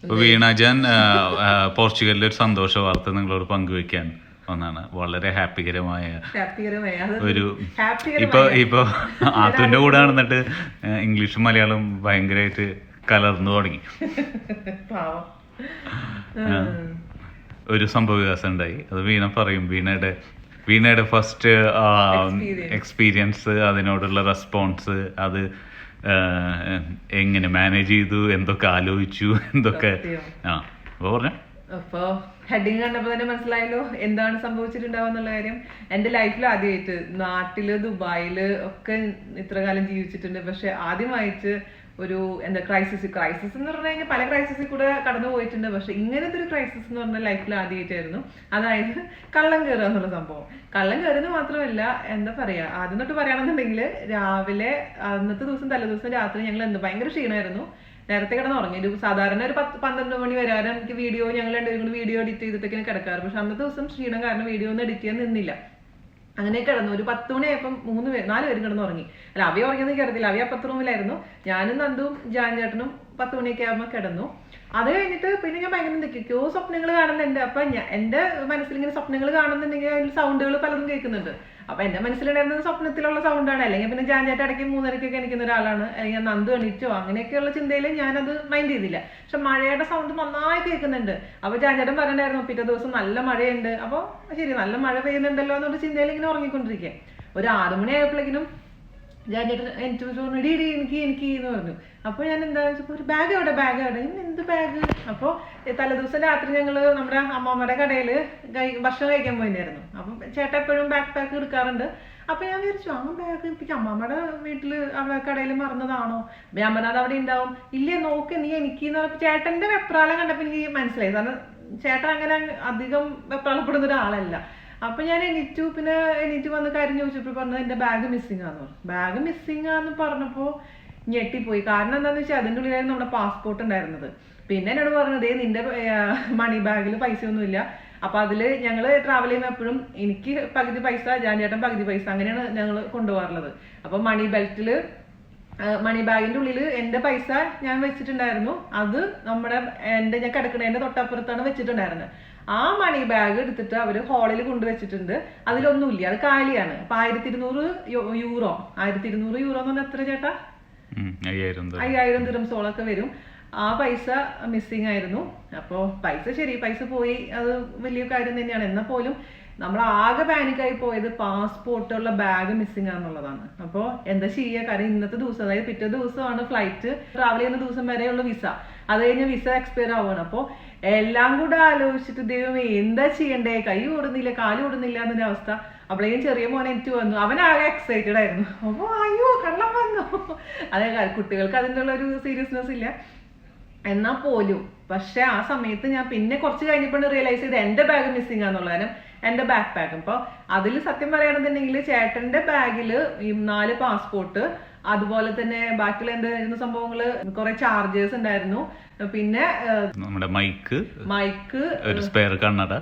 വീണാജാൻ പോർച്ചുഗലിലെ ഒരു സന്തോഷ വാർത്ത നിങ്ങളോട് പങ്കുവെക്കാൻ ഒന്നാണ്. വളരെ ഹാപ്പികരമായ ഒരു ഇപ്പൊ ആത്തുവിന്റെ കൂടെ നടന്നിട്ട് ഇംഗ്ലീഷും മലയാളം ഭയങ്കരമായിട്ട് കലർന്നു തുടങ്ങി. ഒരു സംഭവ വികാസം ഉണ്ടായി. അത് വീണ പറയും. വീണയുടെ ഫസ്റ്റ് എക്സ്പീരിയൻസ്, അതിനോടുള്ള റെസ്പോൺസ്, അത് എങ്ങനെ മാനേജ് ചെയ്തു, എന്തൊക്കെ ആലോചിച്ചു, എന്തൊക്കെ അപ്പൊ പറഞ്ഞ അപ്പൊ ഹെഡിങ് കണ്ടപ്പോ തന്നെ മനസ്സിലായല്ലോ എന്താണ് സംഭവിച്ചിട്ടുണ്ടാവുന്നുള്ള കാര്യം. എന്റെ ലൈഫിൽ ആദ്യമായിട്ട് നാട്ടില് ദുബായില് ഒക്കെ ഇത്ര കാലം ജീവിച്ചിട്ടുണ്ട്. പക്ഷെ ആദ്യമായിട്ട് ഒരു എന്താ ക്രൈസിസ് എന്ന് പറഞ്ഞു കഴിഞ്ഞാൽ പല ക്രൈസിസിൽ കൂടെ കടന്നു പോയിട്ടുണ്ട്. പക്ഷെ ഇങ്ങനത്തെ ഒരു ക്രൈസിസ് എന്ന് പറഞ്ഞാൽ ലൈഫിൽ ആദ്യമായിട്ടായിരുന്നു. അതായത് കള്ളം കയറുക എന്നുള്ള സംഭവം. കള്ളം കയറുന്നത് മാത്രമല്ല, എന്താ പറയാ, ആദ്യം തൊട്ട് പറയുകയാണെന്നുണ്ടെങ്കിൽ രാവിലെ അന്നത്തെ ദിവസം തലേദിവസം രാത്രി ഞങ്ങൾ ഭയങ്കര ക്ഷീണമായിരുന്നു. നേരത്തെ കിടന്ന് ഉറങ്ങി. സാധാരണ ഒരു 12 മണി വരാതെ എനിക്ക് വീഡിയോ, ഞങ്ങൾ രണ്ടുപേരും കൂടി വീഡിയോ എഡിറ്റ് ചെയ്തിട്ടൊക്കെ കിടക്കാറ്. പക്ഷെ അന്നത്തെ ദിവസം ക്ഷീണം കാരണം വീഡിയോ ഒന്നും എഡിറ്റ് ചെയ്യാൻ നിന്നില്ല. അങ്ങനെ കിടന്നു. ഒരു 10 മണിയായപ്പം 4 പേരും കിടന്ന് ഉറങ്ങി. അല്ല, അവയെ ഉറങ്ങിയെന്ന് കരുതില്ല. അവയെ അപ്പുറത്തെ റൂമിലായിരുന്നു. ഞാനും നന്ദും ജാൻ ചേട്ടനും 10 മണിയൊക്കെ ആകുമ്പോൾ കിടന്നു. അത് കഴിഞ്ഞിട്ട് പിന്നെ ഞാൻ ഭയങ്കര എന്തൊക്കെയോ സ്വപ്നങ്ങൾ കാണുന്നുണ്ട്. അപ്പൊ എന്റെ മനസ്സിൽ ഇങ്ങനെ സ്വപ്നങ്ങൾ കാണുന്നുണ്ടെങ്കിൽ അതിൽ സൗണ്ടുകൾ പലതും കേൾക്കുന്നുണ്ട്. അപ്പൊ എന്റെ മനസ്സിലുണ്ടായിരുന്നത് സ്വപ്നത്തിലുള്ള സൗണ്ടാണ്. അല്ലെങ്കിൽ പിന്നെ ജാൻചേട്ട ഇടയ്ക്ക് 3:30 എണിക്കുന്ന ഒരാളാണ്. അല്ലെങ്കിൽ നന്ദു എണീറ്റോ അങ്ങനെയൊക്കെയുള്ള ചിന്തയിൽ ഞാനത് മൈൻഡ് ചെയ്തില്ല. പക്ഷെ മഴയുടെ സൗണ്ട് നന്നായി കേൾക്കുന്നുണ്ട്. അപ്പൊ ജാൻചേട്ടൻ പറയണ്ടായിരുന്നു പിറ്റേ ദിവസം നല്ല മഴയുണ്ട്. അപ്പൊ ശരി, നല്ല മഴ പെയ്യുന്നുണ്ടല്ലോ എന്നുള്ള ചിന്തയിൽ ഇങ്ങനെ ഉറങ്ങിക്കൊണ്ടിരിക്കുക. ഒരു 6 മണി ആയപ്പോഴേക്കും ജാൻചേട്ടൻ എനിക്ക് എന്ന് പറഞ്ഞു. അപ്പൊ ഞാൻ എന്താ വെച്ചപ്പോ ഒരു ബാഗ് എവിടെ എന്ത് ബാഗ്? അപ്പൊ തലേദിവസം രാത്രി ഞങ്ങള് നമ്മുടെ അമ്മമ്മയുടെ കടയില് ഭക്ഷണം കഴിക്കാൻ പോയിരുന്നു. അപ്പൊ ചേട്ടൻ എപ്പോഴും ബാക്ക് പാക്ക് എടുക്കാറുണ്ട്. അപ്പൊ ഞാൻ വിചാരിച്ചു ആ ബാഗ് ഇപ്പൊ അമ്മമ്മയുടെ വീട്ടില് അവിടെ കടയിൽ മറന്നതാണോ? ഞാൻ പറഞ്ഞത് അവിടെ ഉണ്ടാവും. ഇല്ലേ, നോക്ക് നീ എനിക്ക് ചേട്ടന്റെ വെപ്രാളം കണ്ടപ്പോ എനിക്ക് മനസ്സിലായി. കാരണം ചേട്ടൻ അങ്ങനെ അധികം വെപ്രാളപ്പെടുന്ന ഒരാളല്ല. അപ്പൊ ഞാൻ എണീറ്റ് വന്ന് കാര്യം ചോദിച്ചപ്പോൾ പറഞ്ഞത് എന്റെ ബാഗ് മിസ്സിംഗ് ആന്ന് പറഞ്ഞു. ബാഗ് മിസ്സിംഗ് ആന്ന് പറഞ്ഞപ്പോ ഞെട്ടിപ്പോയി. കാരണം എന്താന്ന് വെച്ചാൽ അതിൻ്റെ ഉള്ളിലായിരുന്നു നമ്മുടെ പാസ്പോർട്ട് ഉണ്ടായിരുന്നത്. പിന്നെ എന്നോട് പറഞ്ഞത് നിന്റെ മണി ബാഗിൽ പൈസ ഒന്നുമില്ല. അപ്പൊ അതില് ഞങ്ങള് ട്രാവൽ ചെയ്യുമ്പോൾ എപ്പോഴും എനിക്ക് പകുതി പൈസ, ജാൻചേട്ടൻ പകുതി പൈസ, അങ്ങനെയാണ് ഞങ്ങൾ കൊണ്ടുപോകാറുള്ളത്. അപ്പൊ മണി ബാഗിന്റെ ഉള്ളിൽ എന്റെ പൈസ ഞാൻ വെച്ചിട്ടുണ്ടായിരുന്നു. അത് ഞാൻ കിടക്കണേന്റെ തൊട്ടപ്പുറത്താണ് വെച്ചിട്ടുണ്ടായിരുന്നത്. ആ മണി ബാഗ് എടുത്തിട്ട് അവര് ഹാളിൽ കൊണ്ടുവച്ചിട്ടുണ്ട്. അതിലൊന്നുമില്ല, അത് കാലിയാണ്. അപ്പൊ 1200 യൂറോ 1200 യൂറോ എന്ന് പറഞ്ഞാൽ എത്ര ചേട്ടാ? 5000 ദിറംസോളൊക്കെ വരും. ആ പൈസ മിസ്സിങ് ആയിരുന്നു. അപ്പോ പൈസ പോയി, അത് വലിയ കാര്യം തന്നെയാണ്. എന്നാൽ പോലും നമ്മൾ ആകെ പാനിക്കായി പോയത് പാസ്പോർട്ടുള്ള ബാഗ് മിസ്സിംഗ് ആണെന്നുള്ളതാണ്. അപ്പോൾ എന്താ ചെയ്യുക? കാരണം ഇന്നത്തെ ദിവസം, അതായത് പിറ്റേ ദിവസമാണ് ഫ്ലൈറ്റ്. ട്രാവൽ ചെയ്യുന്ന ദിവസം വരെയുള്ള വിസ. അത് കഴിഞ്ഞ് വിസ എക്സ്പയർ ആവുകയാണ്. അപ്പോൾ എല്ലാം കൂടെ ആലോചിച്ചിട്ട് ദൈവമേ എന്താ ചെയ്യണ്ടേ? കൈ ഓടുന്നില്ല, കാല് ഓടുന്നില്ല എന്നൊരു അവസ്ഥ. അപ്പോഴേക്കും ചെറിയ മോനെ എനിക്ക് വന്നു. അവനാകെ എക്സൈറ്റഡ് ആയിരുന്നു. അപ്പോൾ അയ്യോ കള്ളം വന്നു. അതെ, കുട്ടികൾക്ക് അതിൻ്റെ ഉള്ള ഒരു സീരിയസ്നെസ് ഇല്ല എന്നാൽ പോലും. പക്ഷെ ആ സമയത്ത് ഞാൻ പിന്നെ കുറച്ച് കഴിഞ്ഞപ്പോൾ റിയലൈസ് ചെയ്ത് എന്റെ ബാഗ് മിസ്സിംഗ് ആണെന്നുള്ള കാര്യം. എന്റെ ബാക്ക് പാക്ക്. അപ്പൊ അതിൽ സത്യം പറയുകയാണെന്നുണ്ടെങ്കിൽ ചേട്ടന്റെ ബാഗില് 4 പാസ്പോർട്ട്, അതുപോലെ തന്നെ ബാക്കിയുള്ള എന്തായിരുന്നു സംഭവങ്ങള്, കുറെ ചാർജേഴ്സ് ഉണ്ടായിരുന്നു. പിന്നെ നമ്മുടെ മൈക്ക്, ഒരു സ്പെയർ കണ്ണട.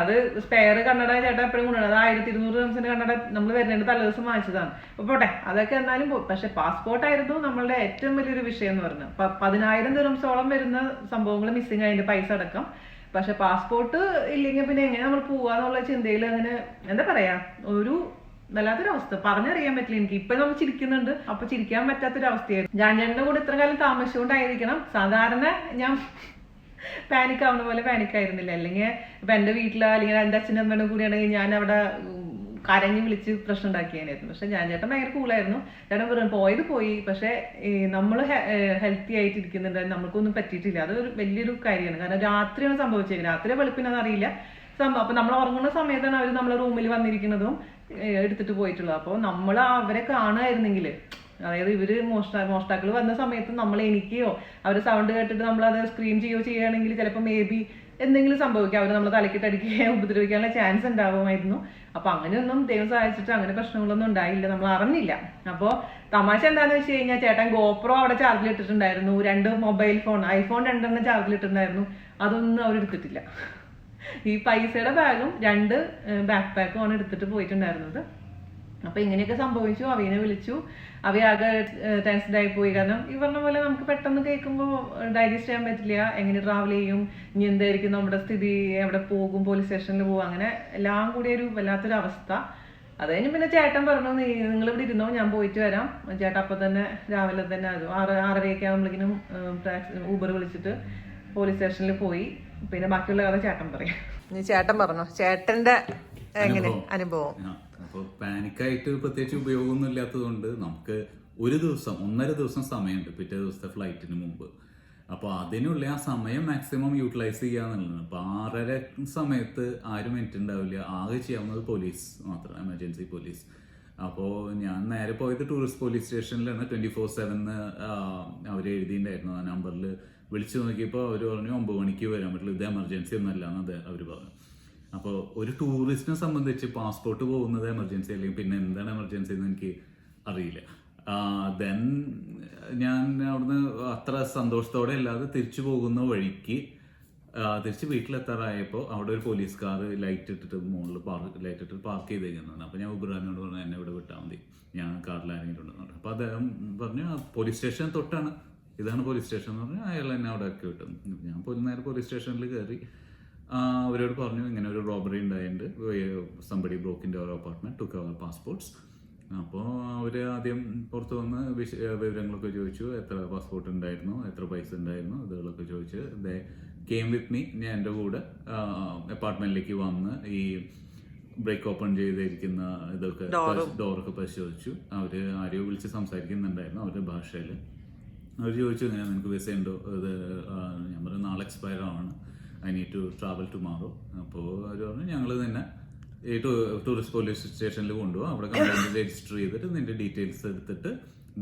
അത് സ്പെയർ കണ്ണട ചേട്ടൻ എപ്പോഴും കൊണ്ടുവരണം. അത് 1200 ദിവസത്തിന്റെ കണ്ണട നമ്മൾ വരുന്നതിന്റെ തലേദിവസം വാങ്ങിച്ചതാണ്. അപ്പൊ പോട്ടെ, അതൊക്കെ എന്നാലും. പക്ഷെ പാസ്പോർട്ട് ആയിരുന്നു നമ്മളുടെ ഏറ്റവും വലിയൊരു വിഷയം എന്ന് പറഞ്ഞത്. 10,000 ദിറംസോളം വരുന്ന സംഭവങ്ങൾ മിസ്സിംഗ് ആയതിന്റെ പൈസ അടക്കം. പക്ഷെ പാസ്പോർട്ട് ഇല്ലെങ്കിൽ പിന്നെ എങ്ങനെ നമ്മൾ പോവാന്നുള്ള ചിന്തയിൽ അങ്ങനെ എന്താ പറയാ, ഒരു വല്ലാത്തൊരവസ്ഥ പറഞ്ഞറിയാൻ പറ്റില്ല എനിക്ക്. ഇപ്പൊ നമ്മൾ ചിരിക്കുന്നുണ്ട്, അപ്പൊ ചിരിക്കാൻ പറ്റാത്തൊരവസ്ഥയായിരുന്നു. ജാൻചേട്ടന്റെ കൂടെ ഇത്ര കാലം താമസിച്ചുകൊണ്ടായിരിക്കണം സാധാരണ ഞാൻ പാനിക് ആവുന്ന പോലെ പാനിക് ആയിരുന്നില്ല. അല്ലെങ്കിൽ ഇപ്പൊ എന്റെ വീട്ടിലോ അല്ലെങ്കിൽ എന്റെ അച്ഛനും അമ്മയുടെ കൂടിയാണെങ്കിൽ ഞാൻ അവിടെ കരഞ്ഞ് വിളിച്ച് പ്രശ്നം ഉണ്ടാക്കിയാനായിരുന്നു. പക്ഷെ ജാൻചേട്ടൻ ഭയങ്കര കൂളായിരുന്നു. ചേട്ടൻ പോയത് പോയി. പക്ഷെ നമ്മൾ ഹെൽത്തി ആയിട്ട് ഇരിക്കുന്നുണ്ടായിരുന്നു, നമുക്കൊന്നും പറ്റിയിട്ടില്ല. അത് ഒരു വലിയൊരു കാര്യമാണ്. കാരണം രാത്രിയാണ് സംഭവിച്ചത്. രാത്രി വെളുപ്പിനത് അറിയില്ല സംഭവം. അപ്പൊ നമ്മൾ ഉറങ്ങുന്ന സമയത്താണ് അവർ നമ്മളെ റൂമിൽ വന്നിരിക്കുന്നതും എടുത്തിട്ട് പോയിട്ടുള്ളത്. അപ്പോൾ നമ്മൾ അവരെ കാണുമായിരുന്നെങ്കിൽ, അതായത് ഇവര് മോഷ്ടാക്കൾ വന്ന സമയത്ത് നമ്മൾ എനിക്കോ അവർ സൗണ്ട് കേട്ടിട്ട് നമ്മളത് സ്ക്രീം ചെയ്യുകയാണെങ്കിൽ ചിലപ്പോൾ മേ ബി എന്തെങ്കിലും സംഭവിക്കാം. അവർ നമ്മളെ തലക്കിട്ടടിക്കുകയോ ഉപദ്രവിക്കാനുള്ള ചാൻസ് ഉണ്ടാവുമായിരുന്നു. അപ്പൊ അങ്ങനെയൊന്നും ദൈവം സഹായിച്ചിട്ട് അങ്ങനെ പ്രശ്നങ്ങളൊന്നും ഉണ്ടായില്ല, നമ്മൾ അറിഞ്ഞില്ല. അപ്പോ തമാശ എന്താന്ന് വെച്ച് കഴിഞ്ഞാൽ ചേട്ടൻ ഗോപ്രോ അവിടെ ചാർജിലിട്ടിട്ടുണ്ടായിരുന്നു. 2 മൊബൈൽ ഫോൺ, iPhone 2 ചാർജിലിട്ടിട്ടുണ്ടായിരുന്നു. അതൊന്നും അവരെടുത്തിട്ടില്ല. ഈ പൈസയുടെ ബാഗും 2 ബാക്ക് പാക്കും ആണ് എടുത്തിട്ട് പോയിട്ടുണ്ടായിരുന്നത്. അപ്പൊ ഇങ്ങനെയൊക്കെ സംഭവിച്ചു. അവനെ വിളിച്ചു. അവയാകെ ടെൻസ്ഡ് ആയി പോയി. കാരണം ഈ പറഞ്ഞ പോലെ നമുക്ക് പെട്ടെന്ന് കേൾക്കുമ്പോൾ ഡൈജസ്റ്റ് ചെയ്യാൻ പറ്റില്ല. എങ്ങനെ ട്രാവൽ ചെയ്യും, ഇനി എന്തായിരിക്കും നമ്മുടെ സ്ഥിതി, എവിടെ പോകും, പോലീസ് സ്റ്റേഷനിൽ പോകും, അങ്ങനെ എല്ലാം കൂടി ഒരു വല്ലാത്തൊരു അവസ്ഥ. അത് കഴിഞ്ഞ് പിന്നെ ചേട്ടൻ പറഞ്ഞു, നിങ്ങൾ ഇവിടെ ഇരുന്നോ, ഞാൻ പോയിട്ട് വരാം. ചേട്ടൻ അപ്പം തന്നെ രാവിലെ തന്നെ 6:30 ആകുമ്പോഴേക്കും ഊബർ വിളിച്ചിട്ട് പോലീസ് സ്റ്റേഷനിൽ പോയി. പിന്നെ ബാക്കിയുള്ള കഥ ചേട്ടൻ പറയും. ചേട്ടൻ പറഞ്ഞു ചേട്ടന്റെ എങ്ങനെ അനുഭവം. അപ്പോൾ പാനിക്കായിട്ട് പ്രത്യേകിച്ച് ഉപയോഗമൊന്നും ഇല്ലാത്തതുകൊണ്ട് നമുക്ക് ഒരു ദിവസം 1.5 ദിവസം സമയമുണ്ട് പിറ്റേ ദിവസത്തെ ഫ്ലൈറ്റിന് മുമ്പ്. അപ്പോൾ അതിനുള്ള ആ സമയം മാക്സിമം യൂട്ടിലൈസ് ചെയ്യാന്നുള്ളതാണ്. അപ്പോൾ 6:30 സമയത്ത് ആരും മിനിറ്റ് ഉണ്ടാവില്ല. ആകെ ചെയ്യാവുന്നത് പോലീസ് മാത്രം, എമർജൻസി പോലീസ്. അപ്പോൾ ഞാൻ നേരെ പോയത് ടൂറിസ്റ്റ് പോലീസ് സ്റ്റേഷനിലാണ്. 24/7 അവർ എഴുതിയിട്ടുണ്ടായിരുന്നു. ആ നമ്പറിൽ വിളിച്ചു നോക്കിയപ്പോൾ അവർ പറഞ്ഞു 9 മണിക്ക് വരാൻ പറ്റുള്ളൂ, ഇത് എമർജൻസി ഒന്നല്ല എന്ന് അവർ പറഞ്ഞു. അപ്പോൾ ഒരു ടൂറിസ്റ്റിനെ സംബന്ധിച്ച് പാസ്പോർട്ട് പോകുന്നത് എമർജൻസി അല്ലെങ്കിൽ പിന്നെ എന്താണ് എമർജൻസി എന്ന് എനിക്ക് അറിയില്ല. ദെൻ ഞാൻ അവിടുന്ന് അത്ര സന്തോഷത്തോടെ അല്ലാതെ തിരിച്ചു പോകുന്ന വഴിക്ക് തിരിച്ച് വീട്ടിലെത്താറായപ്പോൾ അവിടെ ഒരു പോലീസ് കാർ ലൈറ്റ് ഇട്ടിട്ട് മുകളിൽ ലൈറ്റ് ഇട്ടിട്ട് പാർക്ക് ചെയ്തേക്കുന്നുണ്ട്. അപ്പോൾ ഞാൻ ഉബറാനോട് പറഞ്ഞു എന്നെ ഇവിടെ വിട്ടാൽ മതി, ഞാൻ കാറിൽ ഇറങ്ങിയിട്ടുണ്ടെന്ന് പറഞ്ഞു. അപ്പോൾ അദ്ദേഹം പറഞ്ഞു പോലീസ് സ്റ്റേഷൻ തൊട്ടാണ്, ഇതാണ് പോലീസ് സ്റ്റേഷൻ എന്ന് പറഞ്ഞു. അയാൾ എന്നെ അവിടെ ആക്കി വിട്ടു. ഞാൻ നേരെ പോലീസ് സ്റ്റേഷനിൽ കയറി അവരോട് പറഞ്ഞു ഇങ്ങനെ ഒരു റോബറി ഉണ്ടായിട്ടുണ്ട്, somebody broke in our apartment, took our passports. അപ്പോൾ അവർ ആദ്യം പുറത്ത് വന്ന് വിവരങ്ങളൊക്കെ ചോദിച്ചു, എത്ര പാസ്പോർട്ട് ഉണ്ടായിരുന്നു, എത്ര പൈസ ഉണ്ടായിരുന്നു, ഇതുകളൊക്കെ ചോദിച്ച് ദേ കെയിം വിത്ത് മീ. ഞാൻ എൻ്റെ കൂടെ അപ്പാർട്ട്മെന്റിലേക്ക് വന്ന് ഈ ബ്രേക്ക് ഓപ്പൺ ചെയ്തിരിക്കുന്ന ഇതൊക്കെ ഡോറൊക്കെ പരിശോധിച്ചു. അവർ ആരെയോ വിളിച്ച് സംസാരിക്കുന്നുണ്ടായിരുന്നു അവരുടെ ഭാഷയിൽ. അവർ ചോദിച്ചു ഇങ്ങനെ നിനക്ക് വിസ ഉണ്ടോ, ഇത് ഞാൻ പറഞ്ഞു നാളെ എക്സ്പയർ ആണ്, I need to travel tomorrow. അപ്പോൾ അവർ പറഞ്ഞു ഞങ്ങൾ തന്നെ ഈ ടൂറിസ്റ്റ് പോലീസ് സ്റ്റേഷനിൽ കൊണ്ടുപോകും, അവിടെ കംപ്ലൈൻറ്റ് രജിസ്റ്റർ ചെയ്തിട്ട് നിന്റെ ഡീറ്റെയിൽസ് എടുത്തിട്ട്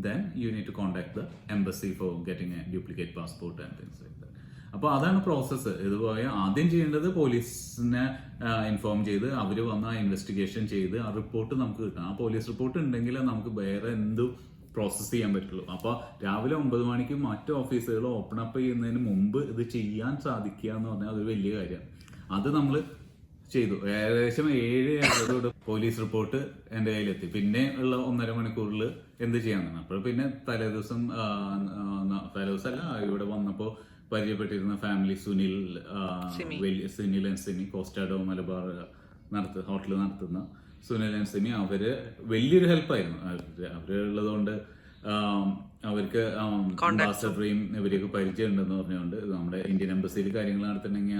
then you need to contact the embassy for getting a duplicate passport and things like that. അപ്പോൾ അതാണ് പ്രോസസ്സ്. ഇതുപോലെ ആദ്യം ചെയ്യേണ്ടത് പോലീസിനെ ഇൻഫോം ചെയ്ത് അവർ വന്ന് ആ ഇൻവെസ്റ്റിഗേഷൻ ചെയ്ത് ആ റിപ്പോർട്ട് നമുക്ക് കിട്ടണം. ആ പോലീസ് റിപ്പോർട്ട് ഉണ്ടെങ്കിൽ നമുക്ക് വേറെ എന്തും പ്രോസസ്സ് ചെയ്യാൻ പറ്റുള്ളൂ. അപ്പോൾ രാവിലെ 9 മണിക്ക് മറ്റു ഓഫീസുകൾ ഓപ്പൺ അപ്പ് ചെയ്യുന്നതിന് മുമ്പ് ഇത് ചെയ്യാൻ സാധിക്കുക എന്ന് പറഞ്ഞാൽ അതൊരു വലിയ കാര്യമാണ്. അത് നമ്മൾ ചെയ്തു. ഏകദേശം 7:50 പോലീസ് റിപ്പോർട്ട് എൻ്റെ കയ്യിലെത്തി. പിന്നെ ഉള്ള 1.5 മണിക്കൂറിൽ എന്ത് ചെയ്യാന്നാണ്. അപ്പോൾ പിന്നെ തലേദിവസമല്ല, ഇവിടെ വന്നപ്പോൾ പരിചയപ്പെട്ടിരുന്ന ഫാമിലി സുനിൽ ആൻഡ് സിമി കോസ്റ്റാഡോ മലബാർ ഹോട്ടൽ നടത്തുന്ന സുനിൽ ആൻഡ് സിമി, അവര് വലിയൊരു ഹെൽപ്പായിരുന്നു. അവരുള്ളതുകൊണ്ട് അവർക്ക് അംബാസഡറേയും ഇവരെയൊക്കെ പരിചയം ഉണ്ടെന്ന് പറഞ്ഞുകൊണ്ട് നമ്മുടെ ഇന്ത്യൻ എംബസിയിൽ കാര്യങ്ങൾ നടത്തണമെങ്കിൽ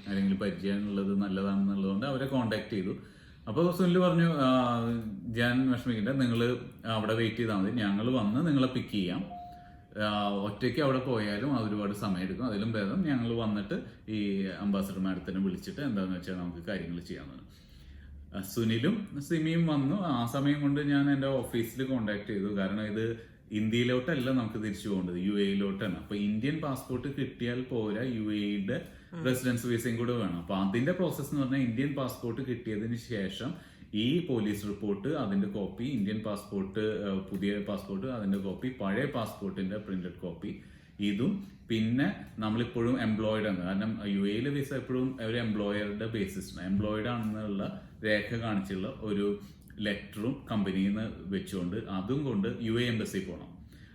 ആരെങ്കിലും പരിചയം ഉള്ളത് നല്ലതാണെന്നുള്ളതുകൊണ്ട് അവരെ കോണ്ടാക്ട് ചെയ്തു. അപ്പോൾ സുനിൽ പറഞ്ഞു ഞാൻ വിഷമിക്കണ്ട, നിങ്ങൾ അവിടെ വെയിറ്റ് ചെയ്താൽ മതി, ഞങ്ങൾ വന്ന് നിങ്ങളെ പിക്ക് ചെയ്യാം. ഒറ്റയ്ക്ക് അവിടെ പോയാലും അത് ഒരുപാട് സമയം എടുക്കും, അതിലും ഭേദം ഞങ്ങൾ വന്നിട്ട് ഈ അംബാസഡർ മാഡത്തിനെ വിളിച്ചിട്ട് എന്താണെന്ന് വെച്ചാൽ നമുക്ക് കാര്യങ്ങൾ ചെയ്യാമെന്നാണ്. സുനിലും സിമിയും വന്നു. ആ സമയം കൊണ്ട് ഞാൻ എൻ്റെ ഓഫീസിൽ കോണ്ടാക്ട് ചെയ്തു. കാരണം ഇത് ഇന്ത്യയിലോട്ടല്ല നമുക്ക് തിരിച്ചു പോകേണ്ടത്, UAE-ലോട്ടാണ്. അപ്പൊ ഇന്ത്യൻ പാസ്പോർട്ട് കിട്ടിയാൽ പോരാ, UAE-യുടെ റെസിഡൻസ് വിസയും കൂടെ വേണം. അപ്പൊ അതിന്റെ പ്രോസസ് എന്ന് പറഞ്ഞാൽ ഇന്ത്യൻ പാസ്പോർട്ട് കിട്ടിയതിന് ശേഷം ഈ പോലീസ് റിപ്പോർട്ട് അതിന്റെ കോപ്പി, ഇന്ത്യൻ പാസ്പോർട്ട് പുതിയ പാസ്പോർട്ട് അതിന്റെ കോപ്പി, പഴയ പാസ്പോർട്ടിന്റെ പ്രിന്റഡ് കോപ്പി, ഇതും പിന്നെ നമ്മളിപ്പോഴും എംപ്ലോയിഡ് ആണ്. കാരണം UAE-യിലെ വിസ എപ്പോഴും ഒരു എംപ്ലോയറുടെ ബേസിസിന് എംപ്ലോയിഡ് ആണെന്നുള്ള രേഖ കാണിച്ചുള്ള ഒരു ലെറ്ററും കമ്പനിയിൽ നിന്ന് വെച്ചുകൊണ്ട് അതും കൊണ്ട് UAE എംബസി പോകണം.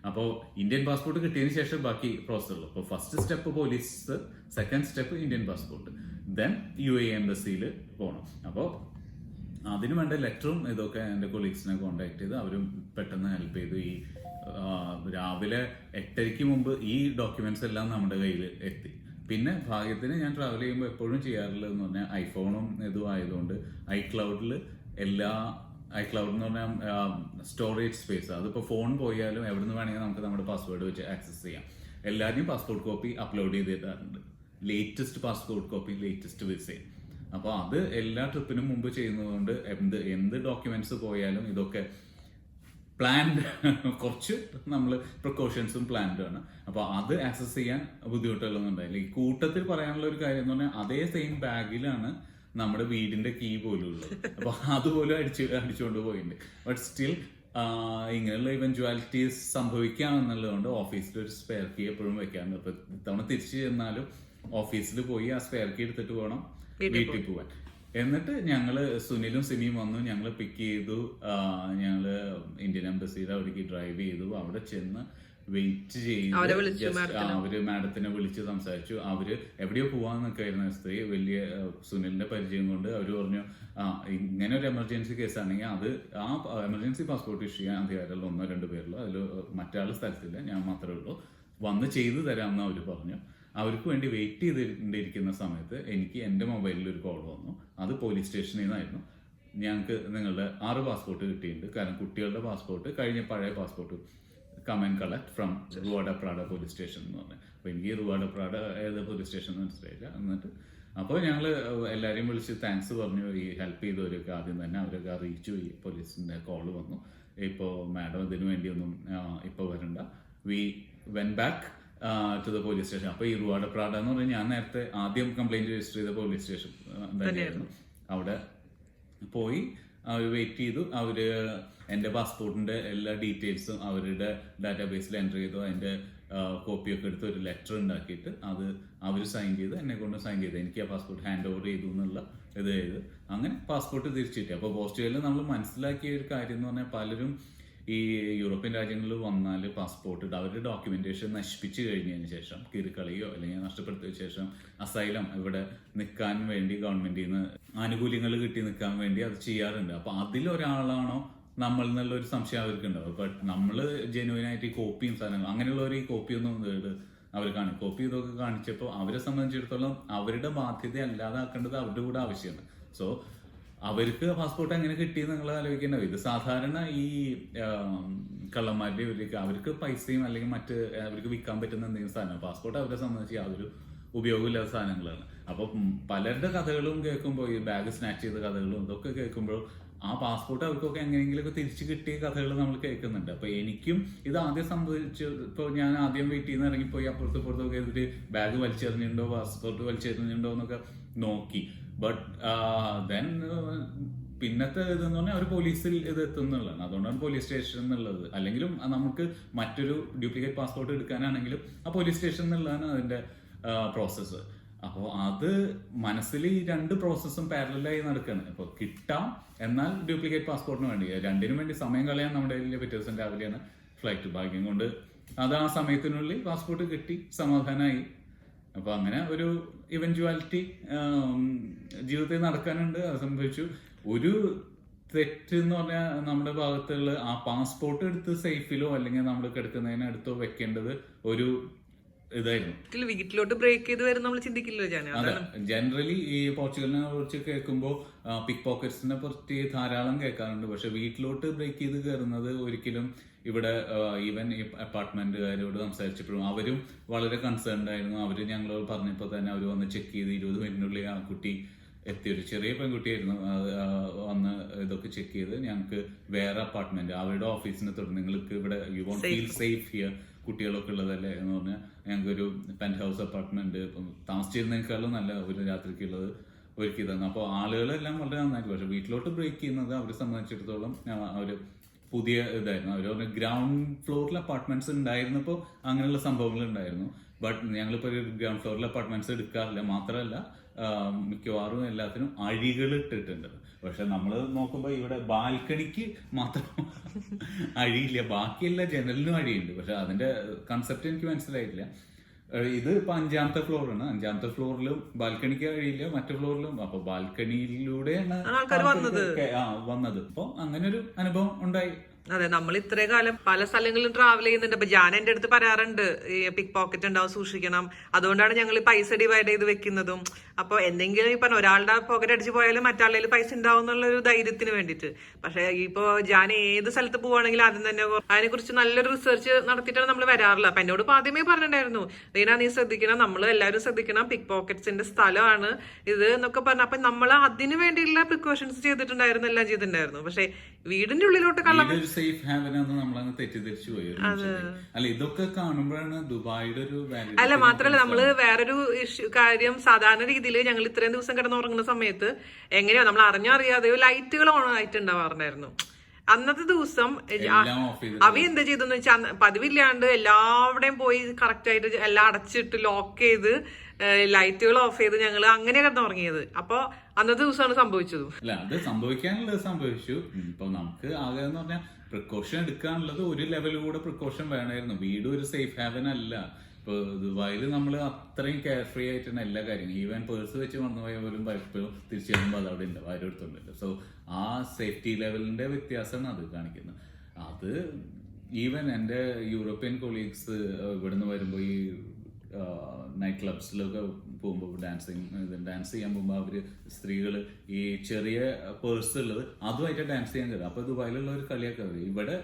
അപ്പോൾ ഇന്ത്യൻ പാസ്പോർട്ട് കിട്ടിയതിന് ശേഷം ബാക്കി പ്രോസസ് ഉള്ളു. അപ്പോൾ first step police, second step Indian passport, then UAE എംബസിയിൽ പോകണം. അപ്പോൾ അതിനു വേണ്ട ലെറ്ററും ഇതൊക്കെ എൻ്റെ കൊളീഗ്സിനെ കോണ്ടാക്ട് ചെയ്ത് അവരും പെട്ടെന്ന് ഹെൽപ്പ് ചെയ്തു. ഈ രാവിലെ 8:30 മുമ്പ് ഈ ഡോക്യുമെന്റ്സ് എല്ലാം നമ്മുടെ കയ്യിൽ എത്തി. പിന്നെ ഭാഗ്യത്തിന് ഞാൻ ട്രാവൽ ചെയ്യുമ്പോൾ എപ്പോഴും ചെയ്യാറുള്ളതെന്ന് പറഞ്ഞാൽ ഐഫോണും ഇതും ആയതുകൊണ്ട് iCloud എന്ന് പറഞ്ഞാൽ സ്റ്റോറേജ് സ്പേസ്, അതിപ്പോൾ ഫോൺ പോയാലും എവിടെ നിന്ന് വേണമെങ്കിൽ നമുക്ക് നമ്മുടെ പാസ്വേഡ് വെച്ച് ആക്സസ് ചെയ്യാം. എല്ലാവരുടെയും പാസ്പോർട്ട് കോപ്പി അപ്ലോഡ് ചെയ്തിട്ടുണ്ട്, ലേറ്റസ്റ്റ് പാസ്പോർട്ട് കോപ്പി, ലേറ്റസ്റ്റ് വിസയും. അപ്പോൾ അത് എല്ലാ ട്രിപ്പിനും മുമ്പ് ചെയ്യുന്നതുകൊണ്ട് എന്ത് ഡോക്യുമെന്റ്സ് പോയാലും ഇതൊക്കെ പ്ലാൻഡ്, കുറച്ച് നമ്മൾ പ്രിക്കോഷൻസും പ്ലാൻഡ് ആണ്. അപ്പോൾ അത് ആക്സസ് ചെയ്യാൻ ബുദ്ധിമുട്ടുകളൊന്നുണ്ടായില്ല. ഈ കൂട്ടത്തിൽ പറയാനുള്ള ഒരു കാര്യം എന്ന് പറഞ്ഞാൽ അതേ സെയിം ബാഗിലാണ് നമ്മുടെ വീടിന്റെ കീ പോലും ഉള്ളത്. അപ്പൊ അതുപോലും അടിച്ചുകൊണ്ട് പോയിട്ടുണ്ട്. ബട്ട് സ്റ്റിൽ ഇങ്ങനെയുള്ള ഇവൻച്വാലിറ്റീസ് സംഭവിക്കാം എന്നുള്ളതുകൊണ്ട് ഓഫീസിൽ ഒരു സ്പെയർ കീ എപ്പോഴും വെക്കാറുണ്ട്. അപ്പൊ ഇത്തവണ തിരിച്ചു ചെന്നാലും ഓഫീസിൽ പോയി ആ സ്പെയർ കീ എടുത്തിട്ട് പോകണം വീട്ടിൽ പോവാൻ. എന്നിട്ട് ഞങ്ങള് സുനിലും സിമിയും വന്നു, ഞങ്ങള് പിക്ക് ചെയ്തു. ഞങ്ങള് ഇന്ത്യൻ എംബസിയുടെ അവിടേക്ക് ഡ്രൈവ് ചെയ്തു. അവിടെ ചെന്ന് വെയിറ്റ് ചെയ്ത് അവര് മാഡത്തിനെ വിളിച്ച് സംസാരിച്ചു. അവര് എവിടെയോ പോവാന്ന് നിൽക്കായിരുന്നു സ്ത്രീ. വലിയ സുനിലിന്റെ പരിചയം കൊണ്ട് അവര് പറഞ്ഞു, ഇങ്ങനെ ഒരു എമർജൻസി കേസ് ആണെങ്കിൽ അത് ആ എമർജൻസി പാസ്പോർട്ട് ഇഷ്യൂ ചെയ്യാൻ അധികാരമുള്ള 1-2 പേരുള്ളൂ, അതിൽ മറ്റാൾ സ്ഥലത്തില്ല, ഞാൻ മാത്രമേ ഉള്ളൂ, വന്ന് ചെയ്തു തരാമെന്ന് അവര് പറഞ്ഞു. അവർക്ക് വേണ്ടി വെയിറ്റ് ചെയ്തിരിക്കുന്ന സമയത്ത് എനിക്ക് എൻ്റെ മൊബൈലിൽ ഒരു കോൾ വന്നു. അത് പോലീസ് സ്റ്റേഷനിൽ നിന്നായിരുന്നു. ഞങ്ങൾക്ക് നിങ്ങളുടെ 6 പാസ്പോർട്ട് കിട്ടിയിട്ടുണ്ട്, കാരണം കുട്ടികളുടെ പാസ്പോർട്ട് കഴിഞ്ഞ പഴയ passport come and collect from റുവാഡപ്രാഡ പോലീസ് സ്റ്റേഷൻ എന്ന് പറഞ്ഞു. അപ്പോൾ എനിക്ക് റുവാഡപ്രാഡ ഏത് പോലീസ് സ്റ്റേഷൻ മനസ്സിലായില്ല. എന്നിട്ട് അപ്പോൾ ഞങ്ങൾ എല്ലാവരെയും വിളിച്ച് താങ്ക്സ് പറഞ്ഞു. ഈ ഹെൽപ്പ് ചെയ്തവരൊക്കെ ആദ്യം തന്നെ അവരൊക്കെ അറിയിച്ചു. ഈ പോലീസിൻ്റെ കോൾ വന്നു, ഇപ്പോൾ മാഡം ഇതിനു വേണ്ടിയൊന്നും ഇപ്പോൾ വരണ്ട. We went back to the police station. അപ്പോൾ ഈ റുവാഡപ്രാഡ എന്ന് പറഞ്ഞാൽ ഞാൻ നേരത്തെ ആദ്യം കംപ്ലൈൻറ്റ് രജിസ്റ്റർ ചെയ്ത പോലീസ് സ്റ്റേഷൻ തന്നെയായിരുന്നു. അവിടെ പോയി അവർ വെയിറ്റ് ചെയ്തു. അവർ എൻ്റെ പാസ്പോർട്ടിൻ്റെ എല്ലാ ഡീറ്റെയിൽസും അവരുടെ ഡാറ്റാബേസിൽ എൻ്റർ ചെയ്തു. അതിൻ്റെ കോപ്പിയൊക്കെ എടുത്ത് ഒരു ലെറ്റർ ഉണ്ടാക്കിയിട്ട് അത് അവർ സൈൻ ചെയ്ത് എന്നെ കൊണ്ട് സൈൻ ചെയ്ത് എനിക്ക് ആ പാസ്പോർട്ട് ഹാൻഡ് ഓവർ ചെയ്തു എന്നുള്ള ഇത് ചെയ്ത് അങ്ങനെ പാസ്പോർട്ട് തിരിച്ചു കിട്ടി. അപ്പോൾ പോർച്ചുഗലിൽ നമ്മൾ മനസ്സിലാക്കിയ ഒരു കാര്യം എന്ന് പറഞ്ഞാൽ പലരും ഈ യൂറോപ്യൻ രാജ്യങ്ങളിൽ വന്നാൽ പാസ്പോർട്ട് അവരുടെ ഡോക്യുമെന്റേഷൻ നശിപ്പിച്ചു കഴിഞ്ഞതിന് ശേഷം കീറിക്കളയോ അല്ലെങ്കിൽ നഷ്ടപ്പെടുത്തിയ ശേഷം അസൈലം ഇവിടെ നിൽക്കാൻ വേണ്ടി ഗവൺമെന്റിൽ നിന്ന് ആനുകൂല്യങ്ങൾ കിട്ടി നിൽക്കാൻ വേണ്ടി അത് ചെയ്യാറുണ്ട്. അപ്പൊ അതിലൊരാളാണോ നമ്മൾ എന്നുള്ള ഒരു സംശയം അവർക്ക് ഉണ്ടാവും. ബട്ട് നമ്മൾ ജെനുവിനായിട്ട് ഈ കോപ്പിയും സാധനങ്ങളും അങ്ങനെയുള്ളവർ ഈ കോപ്പിയൊന്നും അവർ കാണും. കോപ്പി ഇതൊക്കെ കാണിച്ചപ്പോൾ അവരെ സംബന്ധിച്ചിടത്തോളം അവരുടെ ബാധ്യത അല്ലാതാക്കേണ്ടത് അവരുടെ കൂടെ ആവശ്യമാണ്. സോ അവർക്ക് പാസ്പോർട്ട് എങ്ങനെ കിട്ടിയെന്ന് നിങ്ങൾ ആലോചിക്കേണ്ടത്. ഇത് സാധാരണ ഈ കള്ളന്മാരുടെ അവർക്ക് പൈസയും അല്ലെങ്കിൽ മറ്റ് അവർക്ക് വിൽക്കാൻ പറ്റുന്ന എന്തെങ്കിലും സാധനം, പാസ്പോർട്ട് അവരെ സംബന്ധിച്ച് യാതൊരു ഉപയോഗമില്ലാത്ത സാധനങ്ങളാണ്. അപ്പൊ പലരുടെ കഥകളും കേൾക്കുമ്പോൾ ഈ ബാഗ് സ്നാച്ച് ചെയ്ത കഥകളും ഇതൊക്കെ കേൾക്കുമ്പോൾ ആ പാസ്പോർട്ട് അവർക്കൊക്കെ എങ്ങനെയെങ്കിലുമൊക്കെ തിരിച്ചു കിട്ടിയ കഥകൾ നമ്മൾ കേൾക്കുന്നുണ്ട്. അപ്പൊ എനിക്കും ഇത് ആദ്യം സംഭവിച്ചു. ഇപ്പോൾ ഞാൻ ആദ്യം വെയിറ്റ് ചെയ്യുന്ന ഇറങ്ങിപ്പോയി അപ്പുറത്തൊക്കെ ഇതിട്ട് ബാഗ് വലിച്ചെറിഞ്ഞിട്ടുണ്ടോ പാസ്പോർട്ട് വലിച്ചെറിഞ്ഞിട്ടുണ്ടോ എന്നൊക്കെ നോക്കി. ബട്ട് ദെൻ പിന്നത്തെ ഇതെന്ന് പറഞ്ഞാൽ അവർ പോലീസിൽ ഇത് എത്തുന്നുള്ളതാണ്. അതുകൊണ്ടാണ് പോലീസ് സ്റ്റേഷൻ എന്നുള്ളത്. അല്ലെങ്കിലും നമുക്ക് മറ്റൊരു ഡ്യൂപ്ലിക്കേറ്റ് പാസ്പോർട്ട് എടുക്കാനാണെങ്കിലും ആ പോലീസ് സ്റ്റേഷൻ എന്നുള്ളതാണ് അതിന്റെ പ്രോസസ്സ്. അപ്പോൾ അത് മനസ്സിൽ ഈ 2 പ്രോസസ്സും പാരലായി നടക്കുകയാണ്. ഇപ്പോൾ കിട്ടാം, എന്നാൽ ഡ്യൂപ്ലിക്കേറ്റ് പാസ്പോർട്ടിന് വേണ്ടി രണ്ടിനും വേണ്ടി സമയം കളയാൻ നമ്മുടെ കയ്യിൽ പിറ്റേ ദിവസം രാവിലെയാണ് ഫ്ലൈറ്റ്. ഭാഗ്യം കൊണ്ട് അത് ആ സമയത്തിനുള്ളിൽ പാസ്പോർട്ട് കിട്ടി, സമാധാനമായി. അപ്പൊ അങ്ങനെ ഒരു ഇവൻച്വാലിറ്റി ജീവിതത്തിൽ നടക്കാനുണ്ട്. അത് സംഭവിച്ചു. ഒരു തെറ്റ് എന്ന് പറഞ്ഞാൽ നമ്മുടെ ഭാഗത്തുള്ള ആ പാസ്പോർട്ട് എടുത്ത് സേഫിലോ അല്ലെങ്കിൽ നമ്മൾ കിടക്കുന്നതിന് അടുത്തോ വെക്കേണ്ടത് ഒരു ഇതായിരുന്നു. വീട്ടിലോട്ട് ബ്രേക്ക് ചെയ്ത് വരും നമ്മൾ ചിന്തിക്കില്ലോ. അതെ, ജനറലി ഈ പോർച്ചുഗലിനെ കുറിച്ച് കേൾക്കുമ്പോൾ പിക് പോക്കറ്റ്സിനെ പറ്റി ധാരാളം കേൾക്കാറുണ്ട്. പക്ഷെ വീട്ടിലോട്ട് ബ്രേക്ക് ചെയ്ത് കയറുന്നത് ഒരിക്കലും ഇവിടെ ഈവൻ ഈ അപ്പാർട്ട്മെന്റുകാരോട് സംസാരിച്ചപ്പോഴും അവരും വളരെ കൺസേൺഡ് ആയിരുന്നു. അവര് ഞങ്ങളോട് പറഞ്ഞപ്പോൾ തന്നെ അവർ വന്ന് ചെക്ക് ചെയ്ത് 20 മിനിറ്റിനുള്ളിൽ ആ കുട്ടി എത്തിയൊരു ചെറിയ പെൺകുട്ടിയായിരുന്നു. വന്ന് ഇതൊക്കെ ചെക്ക് ചെയ്ത് ഞങ്ങൾക്ക് വേറെ അപ്പാർട്ട്മെന്റ് അവരുടെ ഓഫീസിന് തൊട്ട് നിങ്ങൾക്ക് ഇവിടെ you won't feel safe here, കുട്ടികളൊക്കെ ഉള്ളതല്ലേ എന്ന് പറഞ്ഞാൽ ഞങ്ങൾക്കൊരു പെന്റ് ഹൗസ് അപ്പാർട്ട്മെന്റ് താമസിച്ചിരുന്നേക്കാളും നല്ല ഒരു രാത്രിക്കുള്ളത് ഒരുക്കി തന്നു. അപ്പോൾ ആളുകളെല്ലാം വളരെ നന്നായിട്ട്. പക്ഷെ വീട്ടിലോട്ട് ബ്രേക്ക് ചെയ്യുന്നത് അവരെ സംബന്ധിച്ചിടത്തോളം അവര് പുതിയ ഇതായിരുന്നു. അവർ പറഞ്ഞ ഗ്രൗണ്ട് ഫ്ലോറിൽ അപ്പാർട്ട്മെന്റ്സ് ഉണ്ടായിരുന്നപ്പോൾ അങ്ങനെയുള്ള സംഭവങ്ങൾ ഉണ്ടായിരുന്നു. ബട്ട് ഞങ്ങളിപ്പോൾ ഒരു ഗ്രൗണ്ട് ഫ്ലോറിൽ അപ്പാർട്ട്മെന്റ്സ് എടുക്കാറില്ല. മാത്രമല്ല മിക്കവാറും എല്ലാത്തിനും അഴികൾ ഇട്ടിട്ടുണ്ട്. പക്ഷെ നമ്മൾ നോക്കുമ്പോൾ ഇവിടെ ബാൽക്കണിക്ക് മാത്രം അഴിയില്ല, ബാക്കിയെല്ലാം ജനലിനും അഴിയുണ്ട്. പക്ഷെ അതിന്റെ കൺസെപ്റ്റ് എനിക്ക് മനസ്സിലായിട്ടില്ല. ഇത് ഇപ്പൊ 5ാമത്തെ ഫ്ലോറാണ്. 5ാമത്തെ ഫ്ലോറിലും ബാൽക്കണിക്ക് കഴിയില്ല, മറ്റു ഫ്ലോറിലും. അപ്പൊ ബാൽക്കണിയിലൂടെയാണ് വന്നത്. അപ്പൊ അങ്ങനെ ഒരു അനുഭവം ഉണ്ടായി. അതെ, നമ്മൾ ഇത്രയും കാലം പല സ്ഥലങ്ങളിലും ട്രാവൽ ചെയ്യുന്നുണ്ട്. അപ്പൊ ഞാൻ എന്റെ അടുത്ത് പറയാറുണ്ട് ഈ പിക് പോക്കറ്റ് ഉണ്ടാവും, സൂക്ഷിക്കണം. അതുകൊണ്ടാണ് ഞങ്ങൾ പൈസ ഡിവൈഡ് ചെയ്ത് വെക്കുന്നതും. അപ്പൊ എന്തെങ്കിലും ഇപ്പൊ ഒരാളുടെ പോക്കറ്റ് അടിച്ച് പോയാലും മറ്റാളുടെ പൈസ ഉണ്ടാവും എന്നുള്ള ഒരു ധൈര്യത്തിന് വേണ്ടിയിട്ട്. പക്ഷെ ഇപ്പൊ ഞാൻ ഏത് സ്ഥലത്ത് പോവാണെങ്കിലും ആദ്യം തന്നെ അതിനെ കുറിച്ച് നല്ലൊരു റിസർച്ച് നടത്തിയിട്ടാണ് നമ്മൾ വരാറില്ല. അപ്പൊ എന്നോട് ആദ്യമേ പറഞ്ഞിട്ടുണ്ടായിരുന്നു, വീണ നീ ശ്രദ്ധിക്കണം, നമ്മൾ എല്ലാവരും ശ്രദ്ധിക്കണം, പിക് പോക്കറ്റ്സിന്റെ സ്ഥലമാണ് ഇത് എന്നൊക്കെ പറഞ്ഞു. അപ്പൊ നമ്മൾ അതിന് വേണ്ടിയുള്ള പ്രിക്കോഷൻസ് ചെയ്തിട്ടുണ്ടായിരുന്നു, എല്ലാം ചെയ്തിട്ടുണ്ടായിരുന്നു. പക്ഷെ വീടിന്റെ ഉള്ളിലോട്ട് കള്ളം സേഫ് ഹാവനാന്ന് നമ്മളങ്ങ് തെറ്റിദ്ധരിച്ചു പോയി. അല്ല, ഇതൊക്കെ കാണുമ്പോഴാണ് ദുബായിയുടെ ഒരു വാല്യൂ. അല്ല, മാത്രല്ല നമ്മള് വേറൊരു കാര്യം, സാധാരണ രീതിയിൽ ഞങ്ങൾ ഇത്രയും ദിവസം കിടന്നുറങ്ങുന്ന സമയത്ത് എങ്ങനെയോ നമ്മൾ അറിഞ്ഞോ അറിയാതെയോ ലൈറ്റുകൾ ഓൺ ആയിട്ടുണ്ടാവാറുണ്ടായിരുന്നു. അന്നത്തെ ദിവസം അവ എന്താ ചെയ്തെന്ന് വെച്ചാൽ പതിവില്ലാണ്ട് എല്ലാവിടെയും പോയി കറക്റ്റ് ആയിട്ട് എല്ലാം അടച്ചിട്ട് ലോക്ക് ചെയ്ത് ലൈറ്റുകൾ ഓഫ് ചെയ്ത് ഞങ്ങൾ അങ്ങനെ കിടന്നുറങ്ങിയത്. അപ്പൊ അന്നത്തെ ദിവസമാണ് സംഭവിച്ചത്. അല്ല അത് സംഭവിക്കാനുള്ളത് സംഭവിച്ചു. ഇപ്പൊ നമുക്ക് ആകെ എന്ന് പറഞ്ഞാൽ പ്രിക്കോഷൻ എടുക്കാനുള്ളത് ഒരു ലെവൽ കൂടെ പ്രിക്കോഷൻ വേണമായിരുന്നു. വീട് ഒരു സേഫ് ഹാവൻ അല്ല. ഇപ്പൊ ദുബായിൽ നമ്മൾ അത്രയും കെയർ ഫ്രീ ആയിട്ടാണ് എല്ലാ കാര്യങ്ങളും. ഈവൻ പേഴ്സ് വെച്ച് മറന്നുപോയ പോലും പലപ്പോഴും തിരിച്ചു വരുമ്പോൾ അത് അവിടെ ഉണ്ട്, ആരും എടുത്തോണ്ടല്ലോ. സോ ആ സേഫ്റ്റി ലെവലിന്റെ വ്യത്യാസമാണ് അത് കാണിക്കുന്നത്. അത് ഈവൻ എൻ്റെ യൂറോപ്യൻ കൊളീഗ്സ് ഇവിടുന്ന് വരുമ്പോൾ ഈ നൈറ്റ് ക്ലബ്സിലൊക്കെ പോകുമ്പോൾ ഡാൻസ് ചെയ്യാൻ പോകുമ്പോൾ അവര് സ്ത്രീകൾ ഈ ചെറിയ പേഴ്സ് ഉള്ളത് അതുമായിട്ട് ഡാൻസ് ചെയ്യാൻ കയറും. അപ്പൊ ദുബായിലുള്ള ഒരു കളിയൊക്കെ അവർ ഇവിടെ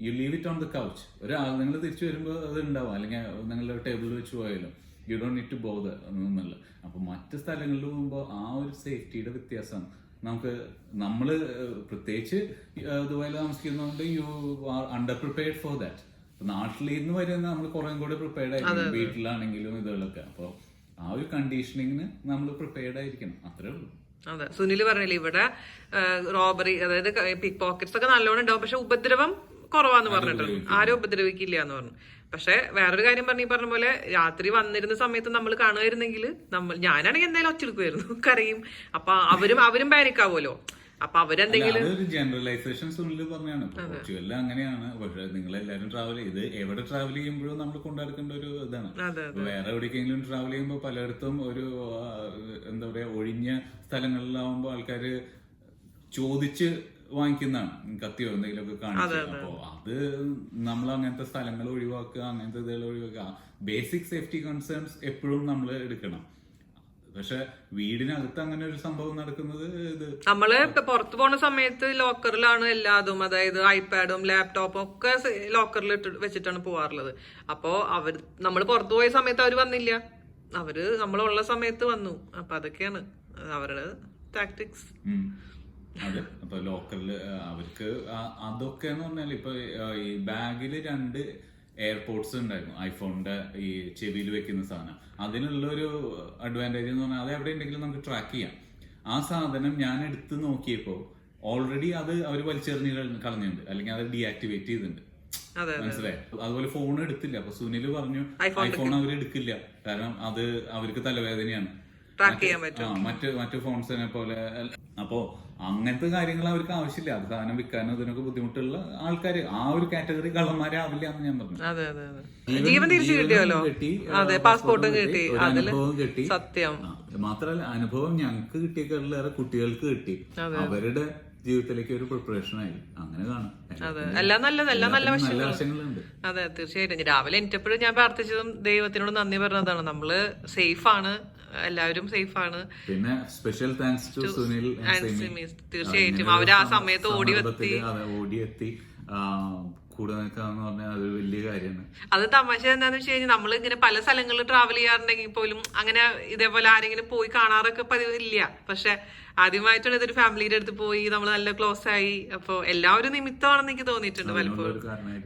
you leave it on the couch. ഒരാൾ നിങ്ങൾ തിരിച്ചു വരുമ്പോൾ അത് ഉണ്ടാവും, അല്ലെങ്കിൽ നിങ്ങൾ ടേബിളിൽ വെച്ച് പോയാലും you don't need to bother എന്നല്ല. അപ്പൊ മറ്റ് സ്ഥലങ്ങളിൽ പോകുമ്പോൾ ആ ഒരു സേഫ്റ്റിയുടെ വ്യത്യാസം നമ്മൾ പ്രത്യേകിച്ച് ദുബായിൽ താമസിക്കുന്നതുകൊണ്ട് you are under prepared for that. നാട്ടിൽ നിന്ന് വരുന്ന നമ്മൾ കുറെ കൂടെ പ്രിപ്പയർഡ് ആയിരിക്കും, വീട്ടിലാണെങ്കിലും ഇതുകളൊക്കെ. അപ്പോൾ ആ ഒരു കണ്ടീഷനിങ്ങിന് നമ്മൾ പ്രിപ്പയർഡ് ആയിരിക്കണം, അത്രേ ഉള്ളൂ. അതെ, സുനിൽ പറഞ്ഞില്ലേ ഇവിടെ റോബറി, അതായത് പിക് പോക്കറ്റ്സ് ഒക്കെ നല്ലോണം ഉണ്ടാവും, പക്ഷെ ഉപദ്രവം കുറവാന്ന് പറഞ്ഞിട്ടുണ്ട്. ആരും ഉപദ്രവിക്കില്ല എന്ന് പറഞ്ഞു. പക്ഷെ വേറൊരു കാര്യം പറഞ്ഞ പോലെ രാത്രി വന്നിരുന്ന സമയത്ത് നമ്മൾ കാണുമായിരുന്നെങ്കിൽ ഞാനാണെങ്കിൽ എന്തായാലും ഒച്ചെടുക്കുമായിരുന്നു, കരയും. അപ്പൊ അവരും പാനിക്കാവുമല്ലോ. അപ്പൊ അവരെന്തെങ്കിലും ജനറലൈസേഷൻ സുനിൽ പറഞ്ഞാണ്. പോർച്ചുഗലിൽ അങ്ങനെയാണ്. പക്ഷെ നിങ്ങൾ എല്ലാവരും ട്രാവൽ ചെയ്ത് എവിടെ ട്രാവൽ ചെയ്യുമ്പോഴും നമ്മൾ കൊണ്ടുനടക്കേണ്ട ഒരു ഇതാണ്. വേറെ എവിടേക്കെങ്കിലും ട്രാവൽ ചെയ്യുമ്പോൾ പലയിടത്തും ഒരു എന്താ പറയാ ഒഴിഞ്ഞ സ്ഥലങ്ങളിലാവുമ്പോൾ ആൾക്കാര് ചോദിച്ച് വാങ്ങിക്കുന്നതാണ്, കത്തിയോ എന്തെങ്കിലുമൊക്കെ കാണിച്ചത്. അപ്പൊ അത് നമ്മൾ അങ്ങനത്തെ സ്ഥലങ്ങൾ ഒഴിവാക്കുക, അങ്ങനത്തെ ഇതുകൾ ഒഴിവാക്കുക. ബേസിക് സേഫ്റ്റി കൺസേൺസ് എപ്പോഴും നമ്മൾ എടുക്കണം. പക്ഷെ വീടിനകത്ത് അങ്ങനെ ഒരു സംഭവം നടക്കുന്നത് നമ്മള് പുറത്തു പോണ സമയത്ത് ലോക്കറിലാണ് എല്ലാതും, അതായത് ഐപാഡും ലാപ്ടോപ്പും ഒക്കെ ലോക്കറിൽ വെച്ചിട്ടാണ് പോവാറുള്ളത്. അപ്പോ നമ്മൾ പുറത്തു പോയ സമയത്ത് അവര് വന്നില്ല, അവര് നമ്മളുള്ള സമയത്ത് വന്നു. അപ്പൊ അതൊക്കെയാണ് അവരുടെ ടാക്ടിക്സ്. അതെ, അപ്പൊ ലോക്കറില് അവർക്ക് അതൊക്കെ എന്ന് പറഞ്ഞാൽ ഇപ്പൊ ഈ ബാഗില് 2 എയർപോർട്സ് ഉണ്ടായിരുന്നു, ഐഫോണിന്റെ ഈ ചെവിയിൽ വെക്കുന്ന സാധനം. അതിനുള്ളൊരു അഡ്വാൻറ്റേജ് എന്ന് പറഞ്ഞാൽ അത് എവിടെ ഉണ്ടെങ്കിലും നമുക്ക് ട്രാക്ക് ചെയ്യാം. ആ സാധനം ഞാൻ എടുത്ത് നോക്കിയപ്പോ ഓൾറെഡി അത് അവർ വലിച്ചെറിഞ്ഞ് കളഞ്ഞിട്ടുണ്ട്, അല്ലെങ്കിൽ അത് ഡീആക്ടിവേറ്റ് ചെയ്തിട്ടുണ്ട്. മനസ്സിലായി. അതുപോലെ ഫോൺ എടുത്തില്ല. അപ്പൊ സുനിൽ പറഞ്ഞു ഐഫോൺ അവർ എടുക്കില്ല, കാരണം അത് അവർക്ക് തലവേദനയാണ്, മറ്റു ഫോൺസിനെ പോലെ. അപ്പോ അങ്ങനത്തെ കാര്യങ്ങൾ അവർക്ക് ആവശ്യമില്ല. അത് സാധനം വിൽക്കാനും ഇതിനൊക്കെ ബുദ്ധിമുട്ടുള്ള ആൾക്കാര് ആ ഒരു കാറ്റഗറി കള്ളന്മാരാവില്ല എന്ന് ഞാൻ പറഞ്ഞു. ജീവൻ തിരിച്ചു കിട്ടിയല്ലോ, പാസ്പോർട്ടും കിട്ടി, അനുഭവം കിട്ടി. സത്യം മാത്രമല്ല, അനുഭവം ഞങ്ങൾക്ക് കിട്ടിയേക്കാളേറെ കുട്ടികൾക്ക് കിട്ടി. അവരുടെ ജീവിതത്തിലേക്ക് ഒരു പ്രിപ്പറേഷൻ ആയി. അങ്ങനെ കാണും. എല്ലാം നല്ല വശങ്ങളുണ്ട്. അതെ, തീർച്ചയായിട്ടും. രാവിലെ എനിക്കപ്പോഴും ഞാൻ പ്രാർത്ഥിച്ചതും ദൈവത്തിനോട് നന്ദി പറഞ്ഞതാണ്. നമ്മള് സേഫ് ആണ്, എല്ലാവരും സേഫ് ആണ്. പിന്നെ സ്പെഷ്യൽ താങ്ക്സ് ടു സുനിൽ, തീർച്ചയായിട്ടും. അവര് ആ സമയത്ത് ഓടിയെത്തി കൂടെ നിൽക്കാന്ന് പറഞ്ഞാൽ അത് വലിയ കാര്യമാണ്. അത് തമാശ എന്താന്ന് വെച്ച് കഴിഞ്ഞാൽ നമ്മൾ ഇങ്ങനെ പല സ്ഥലങ്ങളിൽ ട്രാവൽ ചെയ്യാറുണ്ടെങ്കിൽ പോലും അങ്ങനെ ഇതേപോലെ ആരെങ്കിലും പോയി കാണാറൊക്കെ പതിവില്ല. പക്ഷെ ആദ്യമായിട്ടാണ് ഇതൊരു ഫാമിലിയുടെ അടുത്ത് പോയി നമ്മൾ നല്ല ക്ലോസ് ആയി. അപ്പൊ എല്ലാവരും നിമിത്തമാണെന്ന് എനിക്ക് തോന്നിയിട്ടുണ്ട് പലപ്പോഴും,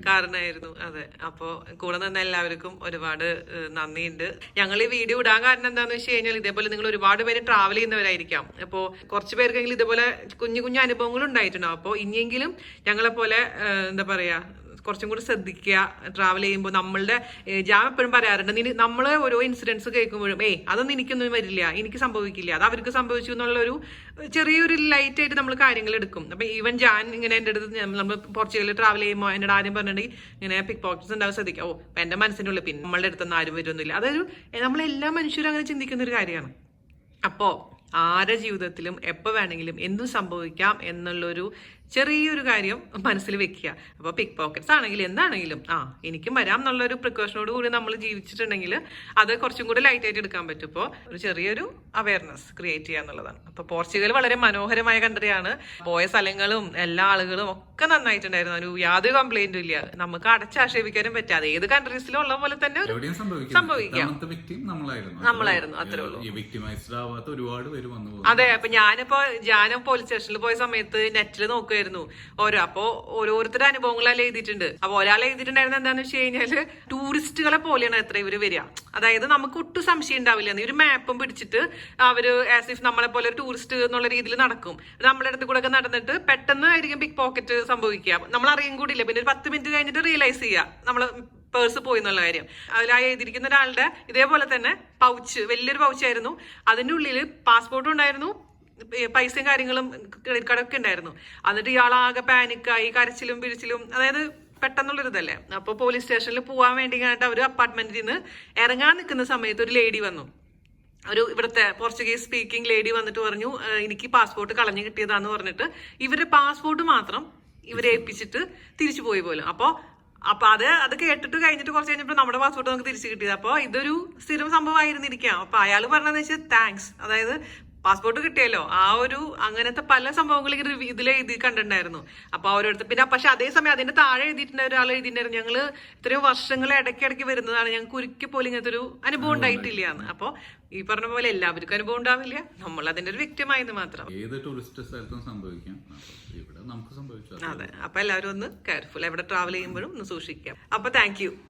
കാരണമായിരുന്നു. അതെ, അപ്പൊ കൂടെ നിന്ന് എല്ലാവർക്കും ഒരുപാട് നന്ദിയുണ്ട്. ഞങ്ങൾ ഈ വീഡിയോ ഇടാൻ കാരണം എന്താണെന്ന് വെച്ച് കഴിഞ്ഞാൽ ഇതേപോലെ നിങ്ങൾ ഒരുപാട് പേര് ട്രാവൽ ചെയ്യുന്നവരായിരിക്കാം. അപ്പോൾ കുറച്ച് പേർക്കെങ്കിലും ഇതേപോലെ കുഞ്ഞു കുഞ്ഞു അനുഭവങ്ങൾ ഉണ്ടായിട്ടുണ്ടാവും. അപ്പോൾ ഇനിയെങ്കിലും ഞങ്ങളെ പോലെ എന്താ പറയാ കുറച്ചും കൂടി ശ്രദ്ധിക്കുക ട്രാവൽ ചെയ്യുമ്പോൾ. നമ്മളുടെ ഞാൻ എപ്പോഴും പറയാറുണ്ട്, നമ്മൾ ഓരോ ഇൻസിഡൻസ് കേൾക്കുമ്പോഴും അതൊന്നും എനിക്കൊന്നും വരില്ല, എനിക്ക് സംഭവിക്കില്ല, അത് അവർക്ക് സംഭവിച്ചു എന്നുള്ളൊരു ചെറിയൊരു ലൈറ്റ് ആയിട്ട് നമ്മൾ കാര്യങ്ങൾ എടുക്കും. അപ്പൊ ഈവൻ ഞാൻ ഇങ്ങനെ എൻ്റെ അടുത്ത് നമ്മൾ പോർച്ചുഗലിൽ ട്രാവൽ ചെയ്യുമ്പോൾ എന്നോട് ആദ്യം പറഞ്ഞിട്ടുണ്ടെങ്കിൽ ഇങ്ങനെ പിക് പോക്കറ്റ്സ് ഉണ്ടാവും, ശ്രദ്ധിക്കുക. എന്റെ മനസ്സിൻ്റെ ഉള്ളിൽ പിന്നെ നമ്മളുടെ അടുത്തൊന്നും ആരും വരുമൊന്നുമില്ല. അതൊരു നമ്മളെല്ലാ മനുഷ്യരും അങ്ങനെ ചിന്തിക്കുന്ന ഒരു കാര്യമാണ്. അപ്പോ ആരുടെ ജീവിതത്തിലും എപ്പോൾ വേണമെങ്കിലും എന്തും സംഭവിക്കാം എന്നുള്ളൊരു ചെറിയൊരു കാര്യം മനസ്സിൽ വെക്കുക. അപ്പോൾ പിക് പോക്കറ്റ്സ് ആണെങ്കിലും എന്താണെങ്കിലും എനിക്കും വരാം എന്നുള്ളൊരു പ്രിക്കോഷനോട് കൂടി നമ്മൾ ജീവിച്ചിട്ടുണ്ടെങ്കിൽ അത് കുറച്ചും കൂടി ലൈറ്റ് ആയിട്ട് എടുക്കാൻ പറ്റും. ഇപ്പോൾ ഒരു ചെറിയൊരു അവയർനെസ് ക്രിയേറ്റ് ചെയ്യുക എന്നുള്ളതാണ്. അപ്പോൾ പോർച്ചുഗൽ വളരെ മനോഹരമായ കൺട്രിയാണ്. പോയ സ്ഥലങ്ങളും എല്ലാ ആളുകളും ഒക്കെ നന്നായിട്ടുണ്ടായിരുന്നു. ഒരു യാതൊരു കംപ്ലൈന്റും ഇല്ല. നമുക്ക് അടച്ചാക്ഷേപിക്കാനും പറ്റാതെ ഏത് കൺട്രീസിലും ഉള്ള പോലെ തന്നെ സംഭവിക്കാം. നമ്മളായിരുന്നു, അത്രേ ഉള്ളൂ. ഒരുപാട് പേര് വന്നു. അതെ, അപ്പൊ ഞാനും പോലീസ് സ്റ്റേഷനിൽ പോയ സമയത്ത് നെറ്റിൽ നോക്കുക ചോദിക്കുമായിരുന്നു അപ്പോ ഓരോരുത്തരുടെ അനുഭവങ്ങളെല്ലാം എഴുതിയിട്ടുണ്ട്. അപ്പൊ ഒരാൾ എഴുതിയിട്ടുണ്ടായിരുന്നത് എന്താണെന്ന് വെച്ച് കഴിഞ്ഞാല് ടൂറിസ്റ്റുകളെ പോലെയാണ് എത്ര ഇവര് വരിക. അതായത് നമുക്ക് ഒട്ടും സംശയം ഉണ്ടാവില്ല. ഒരു മാപ്പും പിടിച്ചിട്ട് അവര് ആസ് ഇഫ് നമ്മളെ പോലെ ഒരു ടൂറിസ്റ്റ് എന്നുള്ള രീതിയിൽ നടക്കും. നമ്മുടെ അടുത്ത് കൂടെ ഒക്കെ നടന്നിട്ട് പെട്ടെന്ന് ആയിരിക്കും പിക് പോക്കറ്റ് സംഭവിക്കുക. നമ്മൾ അറിയും കൂടിയില്ല. പിന്നെ ഒരു 10 മിനിറ്റ് കഴിഞ്ഞിട്ട് റിയലൈസ് ചെയ്യുക നമ്മള് പേഴ്സ് പോയി എന്നുള്ള കാര്യം. അതിലായി എഴുതിയിരിക്കുന്ന ഒരാളുടെ ഇതേപോലെ തന്നെ പൗച്ച്, വലിയൊരു പൗച്ചായിരുന്നു. അതിൻ്റെ ഉള്ളിൽ പാസ്പോർട്ടും ഉണ്ടായിരുന്നു, പൈസയും കാര്യങ്ങളും ക്രെഡിറ്റ് കാർഡൊക്കെ ഉണ്ടായിരുന്നു. എന്നിട്ട് ഇയാളാകെ പാനിക്കായി, കരച്ചിലും പിരിച്ചിലും, അതായത് പെട്ടെന്നുള്ളൊരിതല്ലേ. അപ്പോൾ പോലീസ് സ്റ്റേഷനിൽ പോകാൻ വേണ്ടി കഴിഞ്ഞിട്ട് അവർ അപ്പാർട്ട്മെന്റിൽ നിന്ന് ഇറങ്ങാൻ നിൽക്കുന്ന സമയത്ത് ഒരു ലേഡി വന്നു. ഇവിടുത്തെ പോർച്ചുഗീസ് സ്പീക്കിംഗ് ലേഡി വന്നിട്ട് പറഞ്ഞു, എനിക്ക് പാസ്പോർട്ട് കളഞ്ഞു കിട്ടിയതാന്ന് പറഞ്ഞിട്ട് ഇവരുടെ പാസ്പോർട്ട് മാത്രം ഇവരെ ഏൽപ്പിച്ചിട്ട് തിരിച്ചു പോയി പോലും. അപ്പൊ അത് കേട്ടിട്ട് കഴിഞ്ഞിട്ട് കുറച്ച് കഴിഞ്ഞപ്പോൾ നമ്മുടെ പാസ്പോർട്ട് നമുക്ക് തിരിച്ചു കിട്ടിയത്. അപ്പോൾ ഇതൊരു സ്ഥിരം സംഭവമായിരുന്നിരിക്കാം. അപ്പൊ അയാൾ പറഞ്ഞതെന്ന് വെച്ചാൽ താങ്ക്സ്, അതായത് പാസ്പോർട്ട് കിട്ടിയല്ലോ. അങ്ങനത്തെ പല സംഭവങ്ങളും ഇതിൽ എഴുതി കണ്ടിട്ടുണ്ടായിരുന്നു. അപ്പൊ ഓരോരുത്തർ പിന്നെ പക്ഷെ അതേസമയം അതിന്റെ താഴെ എഴുതിയിട്ടുണ്ട്, ഒരാൾ എഴുതിയിട്ടുണ്ടായിരുന്നു, ഞങ്ങള് ഇത്രയും വർഷങ്ങൾ ഇടയ്ക്കിടയ്ക്ക് വരുന്നതാണ്, ഞങ്ങൾക്ക് ഒരിക്കൽ പോലും ഇങ്ങനത്തെ ഒരു അനുഭവം ഉണ്ടായിട്ടില്ല എന്ന്. അപ്പൊ ഈ പറഞ്ഞ പോലെ എല്ലാവർക്കും അനുഭവം ഉണ്ടാവില്ല, നമ്മൾ അതിന്റെ ഒരു വ്യക്തിമായെന്ന് മാത്രം. ഏത് ടൂറിസ്റ്റ് സ്ഥലത്തും സംഭവിക്കാം, ഇവിടെ നമുക്ക് സംഭവിച്ചു. അതെ, അപ്പൊ എല്ലാവരും ഒന്ന് കെയർഫുൾ, എവിടെ ട്രാവൽ ചെയ്യുമ്പോഴും ഒന്ന് സൂക്ഷിക്കാം. അപ്പൊ താങ്ക് യു.